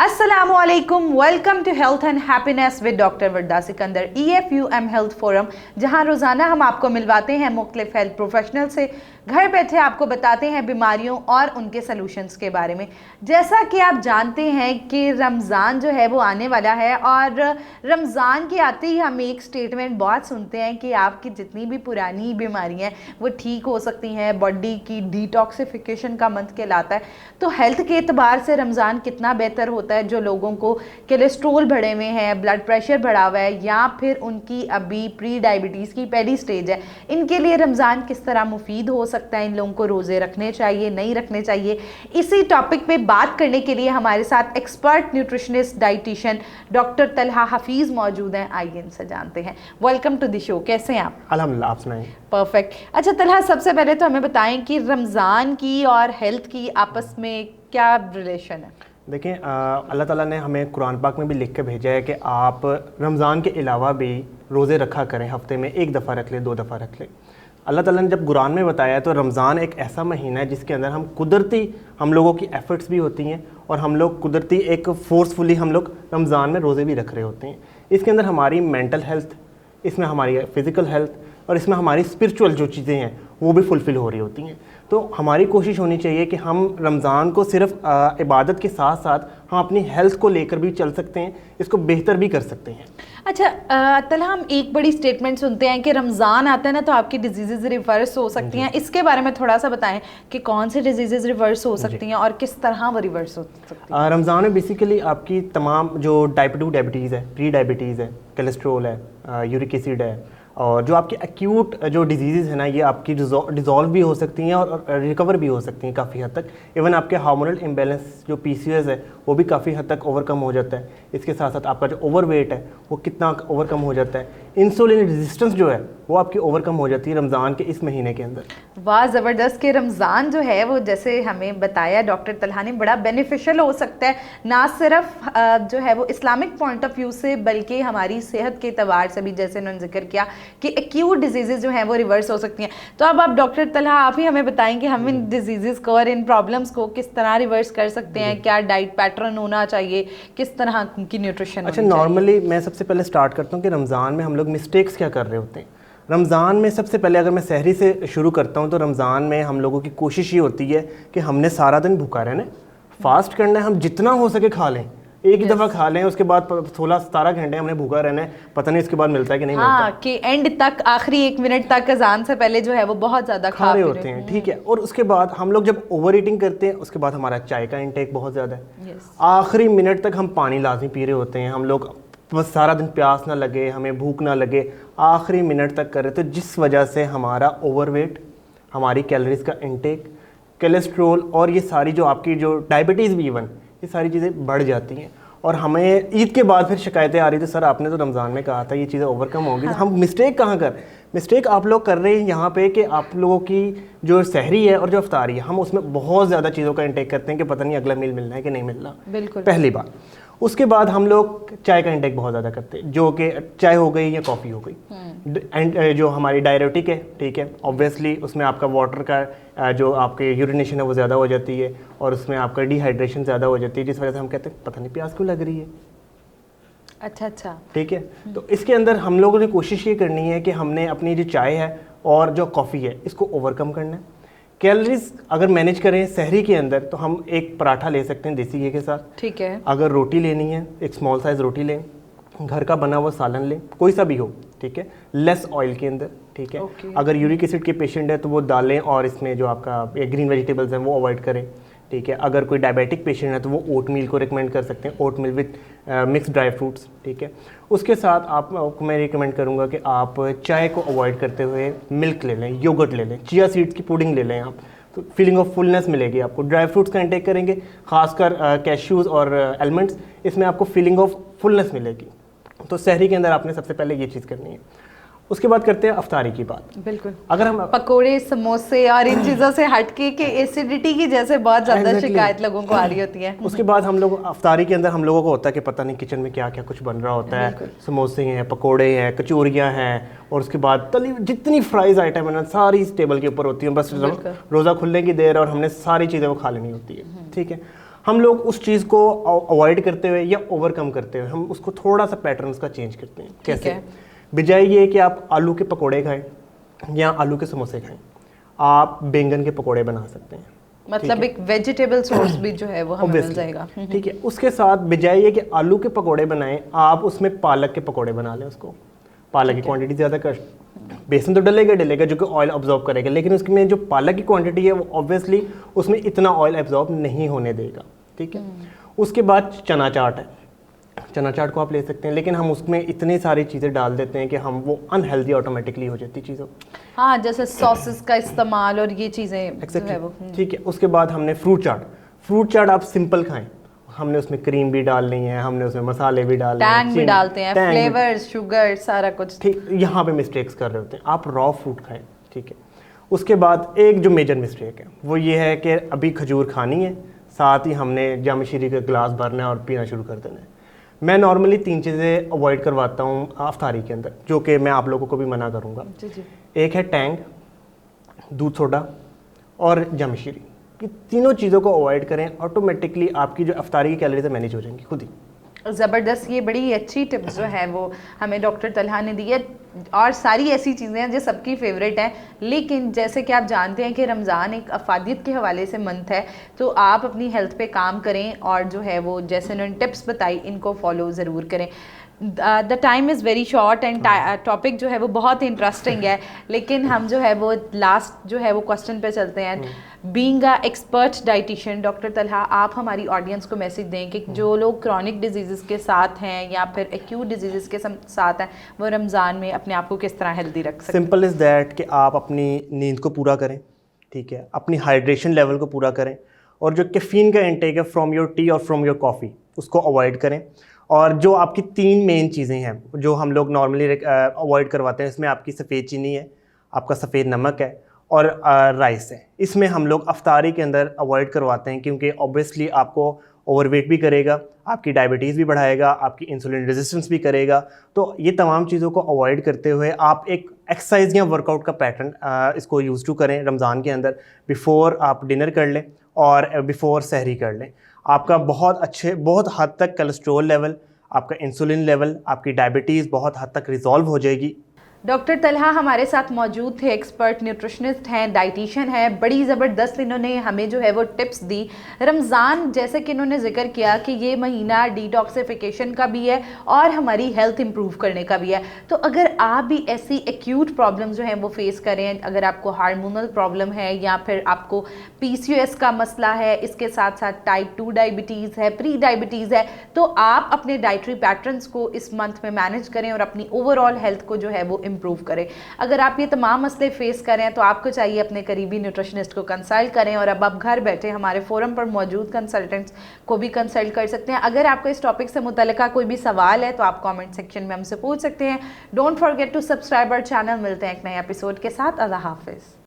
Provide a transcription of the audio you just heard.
अस्सलामुअलैकुम, welcome to health and happiness with doctor Warda Sikandar EFUM health forum, जहां रोज़ाना हम आपको मिलवाते हैं मुख्तलिफ हेल्थ प्रोफेशनल से। घर बैठे आपको बताते हैं बीमारियों और उनके सलूशंस के बारे में। जैसा कि आप जानते हैं कि रमज़ान जो है वो आने वाला है, और रमज़ान के आते ही हम एक स्टेटमेंट बहुत सुनते हैं कि आपकी जितनी भी पुरानी बीमारियां हैं वो ठीक हो सकती हैं। बॉडी की डिटॉक्सिफिकेशन का मंथ कहलाता है। तो हेल्थ के एतबार से रमज़ान कितना बेहतर होता है। जो लोगों को कोलेस्ट्रोल बढ़े हुए हैं, ब्लड प्रेशर बढ़ा हुआ है, या फिर उनकी अभी प्री डायबिटीज़ की पहली स्टेज है, इनके लिए रमज़ान किस तरह मुफीद हो सकता है, इन लोगों को रोज़े रखने चाहिए नहीं रखने चाहिए, इसी टॉपिक पे बात करने के लिए हमारे साथ expert nutritionist dietitian doctor Talha Hafeez मौजूद हैं। आइए इनसे जानते हैं। वेलकम टू द शो, कैसे हैं आप? अल्हम्दुलिल्लाह, आप सुनाइए। परफेक्ट। अच्छा तलहा, सबसे पहले तो हमें बताएं कि रमज़ान की और हेल्थ की आपस में क्या रिलेशन है? देखिए, अल्लाह ताला ने हमें कुरान पाक में भी लिख के भेजा है कि आप रमज़ान के अलावा भी रोज़े रखा करें। हफ्ते में एक दफ़ा रख ले, 2 दफ़ा रख ले। अल्लाह ताला ने जब कुरान में बताया तो रमज़ान एक ऐसा महीना है जिसके अंदर हम लोगों की एफ़र्ट्स भी होती हैं, और हम लोग कुदरती एक फ़ोर्सफुली हम लोग रमज़ान में रोज़े भी रख रहे होते हैं। इसके अंदर हमारी मेंटल हेल्थ, इसमें हमारी फ़िज़िकल हेल्थ, और इसमें हमारी स्पिरिचुअल जो चीज़ें हैं वो भी फुलफ़िल हो रही होती हैं। तो हमारी कोशिश होनी चाहिए कि हम रमज़ान को सिर्फ इबादत के साथ साथ हम अपनी हेल्थ को लेकर भी चल सकते हैं, इसको बेहतर भी कर सकते हैं। अच्छा तलहा, हम एक बड़ी स्टेटमेंट सुनते हैं कि रमज़ान आता है ना तो आपकी डिजीज़ रिवर्स हो सकती हैं। इसके बारे में थोड़ा सा बताएं कि कौन सी डिजीज़ रिवर्स हो सकती हैं और किस तरह वो रिवर्स हो सकती हैं। रमज़ान में बेसिकली आपकी तमाम जो डायबिटीज़ है, प्री डायबिटीज़ है, कोलेस्ट्रोल है, यूरिक एसिड है, और जो आपकी एक्यूट जो डिजीज़ है ना, ये आपकी डिज़ोल्व भी हो सकती हैं और रिकवर भी हो सकती हैं काफ़ी हद तक। इवन आपके हार्मोनल इम्बैलेंस जो PCOS है वो भी काफ़ी हद तक ओवरकम हो जाता है। इसके साथ साथ आपका जो ओवरवेट है वो कितना ओवरकम हो जाता है। इंसुलिन रेजिस्टेंस जो है वो आपकी ओवरकम हो जाती है रमज़ान के इस महीने के अंदर। वाह, ज़बरदस्त। कि रमज़ान जो है वो जैसे हमें बताया डॉक्टर तलहा ने, बड़ा बेनिफिशियल हो सकता है, ना सिर्फ जो है वो इस्लामिक पॉइंट ऑफ व्यू से बल्कि हमारी सेहत के एतबार से भी, जैसे उन्होंने जिक्र किया कि एक्यूट डिजीज़ जो हैं वो रिवर्स हो सकती हैं। तो अब आप डॉक्टर तलहा आप ही हमें बताएंगे हम इन डिजीज़ को और इन प्रॉब्लम्स को किस तरह रिवर्स कर सकते हैं। क्या डाइट पैटर्न होना चाहिए, किस तरह की न्यूट्रिशन? अच्छा, नॉर्मली मैं सबसे पहले स्टार्ट करता हूँ कि रमज़ान में हम लोग मिस्टेक्स क्या कर रहे होते हैं। रमज़ान में सबसे पहले अगर मैं सहरी से शुरू करता हूँ तो रमज़ान में हम लोगों की कोशिश ये होती है कि हमने सारा दिन भूखा रहना है, फास्ट करना है, हम जितना हो सके खा लें, एक ही दफ़ा खा लें, उसके बाद 16-17 घंटे हमने भूखा रहना है, पता नहीं इसके बाद मिलता है कि नहीं मिलता। कि एंड तक, आखिरी 1 मिनट तक अजान से पहले जो है वो बहुत ज़्यादा खा रहे होते हैं, ठीक है। और उसके बाद हम लोग जब ओवर ईटिंग करते हैं उसके बाद हमारा चाय का इंटेक बहुत ज़्यादा है। आखिरी मिनट तक हम पानी लाजमी पी रहे होते हैं। हम लोग बस सारा दिन प्यास ना लगे, हमें भूख ना लगे, आखिरी मिनट तक कर रहे, तो जिस वजह से हमारा ओवरवेट, हमारी कैलोरीज का इंटेक, कोलेस्ट्रोल और ये सारी जो आपकी जो डायबिटीज़ भी इवन, ये सारी चीज़ें बढ़ जाती हैं। और हमें ईद के बाद फिर शिकायतें आ रही थी, सर आपने तो रमज़ान में कहा था ये चीज़ें ओवरकम होगी। हाँ। हम मिस्टेक मिस्टेक आप लोग कर रहे हैं यहाँ पे कि आप लोगों की जो सहरी है और जो अफ्तारी है, हम उसमें बहुत ज़्यादा चीज़ों का इंटेक करते हैं कि पता नहीं अगला मील मिलना है कि नहीं मिलना। बिल्कुल, पहली बात। उसके बाद हम लोग चाय का इंटेक बहुत ज़्यादा करते हैं, जो कि चाय हो गई या कॉफ़ी हो गई। एंड जो हमारी डायरेटिक है, ठीक है, ऑब्वियसली उसमें आपका वाटर का जो आपके यूरिनेशन है वो ज़्यादा हो जाती है, और उसमें आपका डिहाइड्रेशन ज़्यादा हो जाती है, जिस वजह से हम कहते हैं पता नहीं प्यास क्यों लग रही है। अच्छा, ठीक है। तो इसके अंदर हम लोगों ने कोशिश ये करनी है कि हमने अपनी जो चाय है और जो कॉफ़ी है इसको ओवरकम करना है। कैलोरीज अगर मैनेज करें सहरी के अंदर तो हम एक पराठा ले सकते हैं देसी घी के साथ, ठीक है। अगर रोटी लेनी है, एक स्मॉल साइज रोटी लें, घर का बना हुआ सालन लें, कोई सा भी हो, ठीक है, लेस ऑयल के अंदर, ठीक है। अगर यूरिक एसिड के पेशेंट है तो वो दालें और इसमें जो आपका ग्रीन वेजिटेबल्स हैं वो अवॉइड करें, ठीक है। अगर कोई डायबिटिक पेशेंट है तो वो ओट मील को रिकमेंड कर सकते हैं, ओट मील विद मिक्स ड्राई फ्रूट्स, ठीक है। उसके साथ आपको मैं रिकमेंड करूँगा कि आप चाय को अवॉइड करते हुए मिल्क ले लें, योगर्ट ले लें, चिया सीड्स की पुडिंग ले लें आप, तो फीलिंग ऑफ फुलनेस मिलेगी आपको। ड्राई फ्रूट्स का इंटेक करेंगे, खासकर कैश्यूज़ और एलमंड्स, इसमें आपको फीलिंग ऑफ फुलनेस मिलेगी। तो सहरी के अंदर आपने सबसे पहले ये चीज़ करनी है। उसके बाद करते हैं अफ्तारी की बात। बिल्कुल, अगर हम पकोड़े, समोसे और इन चीज़ों से हटके के एसिडिटी की जैसे बहुत ज़्यादा शिकायत लोगों को आ रही होती है। उसके बाद हम लोग अफ्तारी के अंदर हम लोगों को होता है कि पता नहीं किचन में क्या क्या कुछ बन रहा होता है, समोसे हैं, पकोड़े हैं, कचौरियाँ हैं, और उसके बाद तली जितनी फ्राइज आइटम है ना सारी इस टेबल के ऊपर होती है। बस रोज़ा खुलने की देर और हमने सारी चीज़ें वो खा लेनी होती है, ठीक है। हम लोग उस चीज़ को अवॉइड करते हुए या ओवरकम करते हुए हम उसको थोड़ा सा पैटर्न उसका चेंज करते हैं। कैसे? बजाय ये कि आप आलू के पकोड़े खाएं या आलू के समोसे खाएं, आप बैंगन के पकोड़े बना सकते हैं। मतलब एक वेजिटेबल सोर्स भी जो है वो हमें मिल जाएगा। ठीक है। उसके साथ बजाय ये कि आलू के पकोड़े बनाएं, आप उसमें पालक के पकोड़े बना लें। उसको पालक की क्वांटिटी ज़्यादा कर, बेसन तो डलेगा जो कि ऑयल अब्जॉर्ब करेगा, लेकिन उसमें जो पालक की क्वांटिटी है वो ऑब्वियसली उसमें इतना ऑयल एब्जॉर्ब नहीं होने देगा। ठीक है। उसके बाद चना चाट है, चना चाट को आप ले सकते हैं, लेकिन हम उसमें इतनी सारी चीज़ें डाल देते हैं कि हम वो अनहेल्दी ऑटोमेटिकली हो जाती चीज़ों। हाँ, जैसे सॉसेस का इस्तेमाल और ये चीज़ें exactly. है वो। ठीक है। उसके बाद हमने फ्रूट चाट आप सिंपल खाएं, हमने उसमें क्रीम भी डालनी है, हमने उसमें मसाले भी डालने हैं, टैंग भी डालते हैं, फ्लेवर्स, शुगर, सारा कुछ। ठीक, यहाँ पे मिस्टेक्स कर रहे होते हैं। आप रॉ फ्रूट खाएं। ठीक है। उसके बाद एक जो मेजर मिस्टेक है वो ये है कि अभी खजूर खानी है, साथ ही हमने जामशीरी का गिलास भरना है और पीना शुरू कर देना है। मैं नॉर्मली 3 चीज़ें अवॉइड करवाता हूँ अफ्तारी के अंदर, जो कि मैं आप लोगों को भी मना करूँगा। एक है टैंग, दूध सोडा और जामशीरी। ये तीनों चीज़ों को अवॉइड करें, ऑटोमेटिकली आपकी जो अफ्तारी की कैलोरीज मैनेज हो जाएंगी खुद ही। ज़बरदस्त, ये बड़ी अच्छी टिप्स जो है वो हमें डॉक्टर तलहा ने दी है, और सारी ऐसी चीज़ें हैं जो सबकी फेवरेट हैं। लेकिन जैसे कि आप जानते हैं कि रमज़ान एक अफादियत के हवाले से मंथ है, तो आप अपनी हेल्थ पे काम करें और जो है वो जैसे उन्होंने टिप्स बताई इनको फॉलो ज़रूर करें। The time is very short and topic जो है वो बहुत इंटरेस्टिंग है, लेकिन हम जो है वो लास्ट जो है वो क्वेश्चन पे चलते हैं। Being a expert dietitian, doctor Talha आप हमारी ऑडियंस को मैसेज दें कि जो लोग क्रॉनिक डिजीज़ के साथ हैं या फिर एक्यूट डिजीज़ के साथ हैं, वो रमज़ान में अपने आप को किस तरह हेल्दी रख सकते हैं। सिंपल इज़ दैट कि आप अपनी नींद को पूरा करें। ठीक है। अपनी हाइड्रेशन लेवल को पूरा करें, और जो कैफ़ीन का इंटेक है फ्रॉम योर टी और फ्रॉम योर कॉफ़ी, उसको अवॉइड करें। और जो आपकी 3 मेन चीज़ें हैं जो हम लोग नॉर्मली अवॉइड करवाते हैं, इसमें आपकी सफ़ेद चीनी है, आपका सफ़ेद नमक है और राइस है। इसमें हम लोग अफ्तारी के अंदर अवॉइड करवाते हैं, क्योंकि ऑब्वियसली आपको ओवरवेट भी करेगा, आपकी डायबिटीज़ भी बढ़ाएगा, आपकी इंसुलिन रेजिस्टेंस भी करेगा। तो ये तमाम चीज़ों को अवॉइड करते हुए आप एक एक्सरसाइज या वर्कआउट का पैटर्न इसको यूज़ टू करें रमज़ान के अंदर। बिफ़ोर आप डिनर कर लें और बिफ़ोर सहरी कर लें। आपका बहुत हद तक कोलेस्ट्रॉल लेवल, आपका इंसुलिन लेवल, आपकी डायबिटीज़ बहुत हद तक रिजॉल्व हो जाएगी। डॉक्टर तलहा हमारे साथ मौजूद थे, एक्सपर्ट न्यूट्रिशनिस्ट हैं, डाइटिशियन हैं। बड़ी ज़बरदस्त इन्होंने हमें जो है वो टिप्स दी। रमज़ान जैसे कि इन्होंने जिक्र किया कि ये महीना डिटॉक्सिफिकेशन का भी है और हमारी हेल्थ इंप्रूव करने का भी है। तो अगर आप भी ऐसी एक्यूट प्रॉब्लम जो है वो फेस करें, अगर आपको हार्मोनल प्रॉब्लम है या फिर आपको PCOS का मसला है, इसके साथ साथ टाइप 2 डायबिटीज़ है, प्री डायबिटीज़ है, तो आप अपने डाइटरी पैटर्न्स को इस मंथ में मैनेज करें और अपनी ओवरऑल हेल्थ को जो है वो इंप्रूव करें। अगर आप ये तमाम मसले फेस करें तो आपको चाहिए अपने करीबी न्यूट्रिशनिस्ट को कंसल्ट करें, और अब आप घर बैठे हमारे फोरम पर मौजूद कंसल्टेंट्स को भी कंसल्ट कर सकते हैं। अगर आपको इस टॉपिक से मुतल्लिका कोई भी सवाल है तो आप कमेंट सेक्शन में हमसे पूछ सकते हैं। Don't forget to subscribe our channel. मिलते हैं एक नए एपिसोड के साथ। अल्लाह हाफिज़।